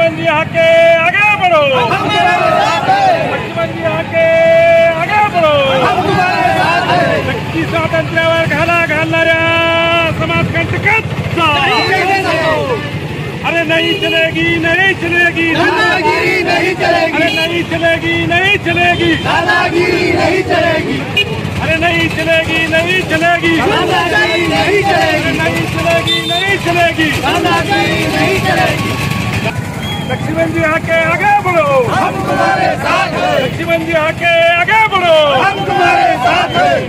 लक्ष्मण जी आके आगे बढ़ो, लक्ष्मण जी आके आगे बढ़ो। व्यक्ती स्वातंत्र्यावर घाला घालणाऱ्या समाजकंटकांचा अरे नहीं चलेगी, नहीं चलेगी, दादागिरी नहीं चलेगी, अरे नहीं चलेगी, नहीं चलेगी, दादागिरी नहीं चलेगी, अरे नहीं चलेगी, नहीं चलेगी, दादागिरी नहीं चलेगी, नहीं चलेगी, नहीं चलेगी, दादागिरी नहीं चलेगी। लक्ष्मण जी आके आगे बढ़ो, हम तुम्हारे साथ हैं, लक्ष्मण जी आके आगे बढ़ो। हम तुम्हारे साथ हैं।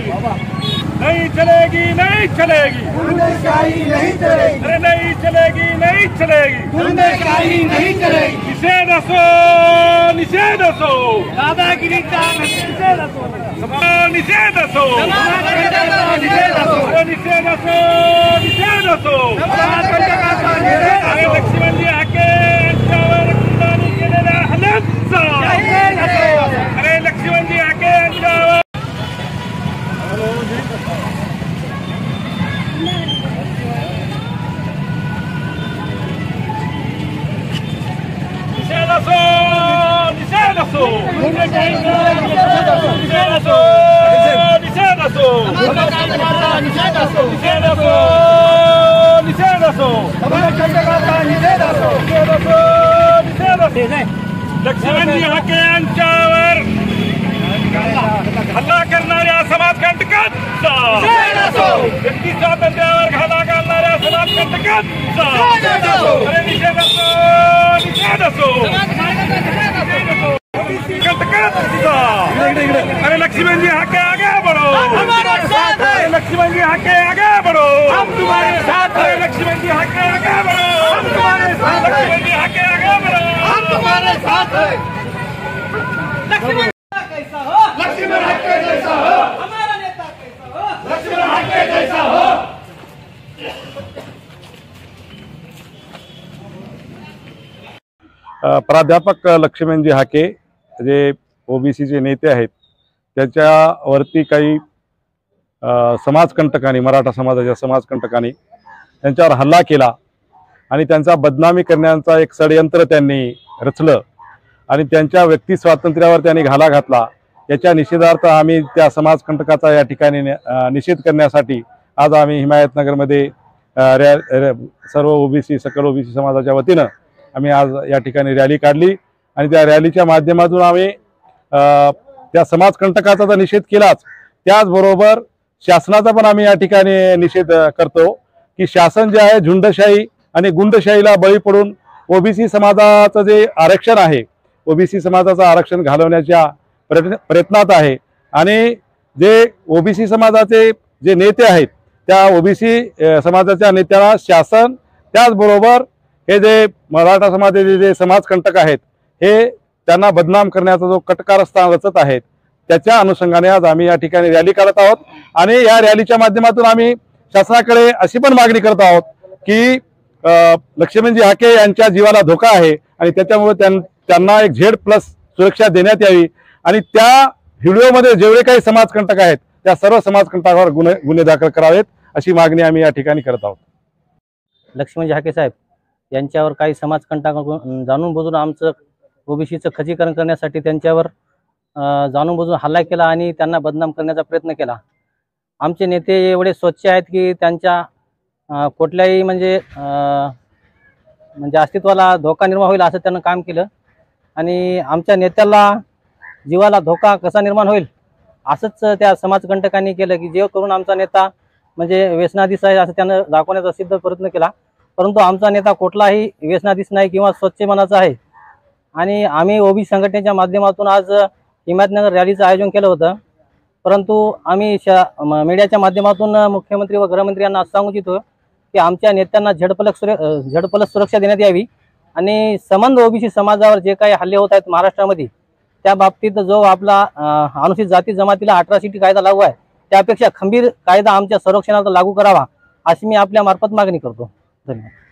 नहीं चलेगी, नहीं चलेगी, गुंडाशाही नहीं चलेगी, अरे नहीं चलेगी, नहीं चलेगी, गुंडाशाही नहीं चलेगी। निषेध असो, निषेध असो, दादागिरीचा निषेध असो, निषेध असो, समाजकंटकाचा निषेध असो, निषेध असो, निषेध असो। समाजकंटकाचा निषेध अरे असो, लक्ष्मण जी आके यांच्यावर गुंडांनी केलेल्या हल्ल्याचा निषेध असो। अरे लक्ष्मण जी आके यांच्यावर निषेध असो, निषेध असो, निषेध असो, निषेध असो, निषेध असो, निषेध असो, निषेध असो, समाजकंटकाचा निषेध असो, निषेध असो, निषेध असो। लक्ष्मण जी हाके यांच्यावर हल्ला करणाऱ्या समाजकंटकांचा निषेध असो, व्यक्ती स्वातंत्र्यावर घाला घालणाऱ्या समाजकंटकांचा निषेध असो, अरे निषेध असो, निषेध असो, कंटकांचा। अरे लक्ष्मण जी हाके आगे बढ़ो, हमारे साथ है, अरे लक्ष्मण जी हाके आगे बढ़ो, हम तुम्हारे साथ अरे हैं, लक्ष्मण जी हाके आगे बढ़ो, हम तुम्हारे साथ हैं, लक्ष्मण जी हाके आगे बढ़ो, हम तुम्हारे साथ हैं। लक्ष्मण कैसा हो, लक्ष्मण हक्के जैसा हो, हमारा नेता कैसा हो, लक्ष्मण हक्के जैसा हो। प्राध्यापक लक्ष्मणजी हाके जे ओबीसीचे नेते आहेत त्याच्यावरती काही समाजकंटकांनी, मराठा समाजाच्या समाजकंटकांनी त्यांच्यावर हल्ला केला आणि त्यांचा बदनामी करण्याचा एक षडयंत्र त्यांनी रचलं आणि त्यांच्या व्यक्ती स्वातंत्र्यावर त्यांनी घाला घातला। याच्या निषेधार्थ आम्ही त्या समाजकंटकाचा या ठिकाणी निषेध करण्यासाठी आज आम्ही हिमायतनगरमध्ये सर्व ओबीसी सकल ओबीसी समाजाच्या वतीनं आम्ही आज या ठिकाणी रॅली काढली आणि त्या रॅलीच्या माध्यमातून आम्ही त्या समाजकंटकाचा तर निषेध केलाच, त्याचबरोबर शासनाचा पण आम्ही या ठिकाणी निषेध करतो की शासन जे आहे झुंडशाही आणि गुंडशाहीला बळी पडून ओबीसी समाजाचं जे आरक्षण आहे, ओबीसी समाजाचं आरक्षण घालवण्याच्या प्रयत्नात आहे आणि जे ओबीसी समाजाचे जे नेते आहेत त्या ओबीसी समाजाच्या नेत्यांना शासन त्याचबरोबर हे जे मराठा समाजाचे जे समाजकंटक आहेत हे त्यांना बदनाम करण्याचा जो कटकारस्थान रचत आहेत त्याच्या अनुषंगाने आज आम्ही या ठिकाणी रॅली काढत आहोत आणि या रॅलीच्या माध्यमातून आम्ही शासनाकडे अशी पण मागणी करत आहोत की लक्ष्मणजी हाके यांच्या जीवाला धोका आहे आणि त्याच्यामुळे त्यांना एक Z+ सुरक्षा देण्यात यावी आणि त्या व्हिडिओमध्ये जेवढे काही समाजकंटक आहेत त्या सर्व समाजकंटकावर गुन्हे दाखल करावेत अशी मागणी आम्ही या ठिकाणी करत आहोत। लक्ष्मणजी हाके साहेब यांच्यावर काही समाजकंटक जाणून बुजून आमचं ओबीसीचं खच्चीकरण करण्यासाठी त्यांच्यावर जाणून बुजून हल्ला केला आणि त्यांना बदनाम करण्याचा प्रयत्न केला। आमचे नेते एवढे स्वच्छ आहेत की त्यांच्या कुठल्याही म्हणजे अस्तित्वाला धोका निर्माण होईल असं त्यांना काम केलं आणि आमच्या नेत्याला जीवाला धोका कसा निर्माण होईल असंच त्या समाजकंटकांनी केलं की जे करून आमचा नेता म्हणजे व्यसनाधीश आहे असं त्यानं दाखवण्याचा सिद्ध प्रयत्न केला, परंतु आमचा नेता कुठलाही व्यसनाधीश नाही किंवा स्वच्छ मनाचा आहे आणि आम्ही ओबीसी संघटनेच्या माध्यमातून आज हिमायतनगर रॅलीचं आयोजन केलं होतं, परंतु आम्ही मीडियाच्या माध्यमातून मुख्यमंत्री व गृहमंत्री यांना असं सांगू इच्छितो की आमच्या नेत्यांना Z+ सुरक्षा देण्यात यावी आणि संबंध ओबीसी समाजावर जे काही हल्ले होत आहेत महाराष्ट्रामध्ये त्या बाबतीत जो आपला अनुसूचित जाती जमातीला अट्रॉसिटी कायदा लागू आहे त्यापेक्षा खंबीर कायदा आमच्या संरक्षणाला लागू करावा अशी मी आपल्या मार्फत मागणी करतो। धन्यवाद।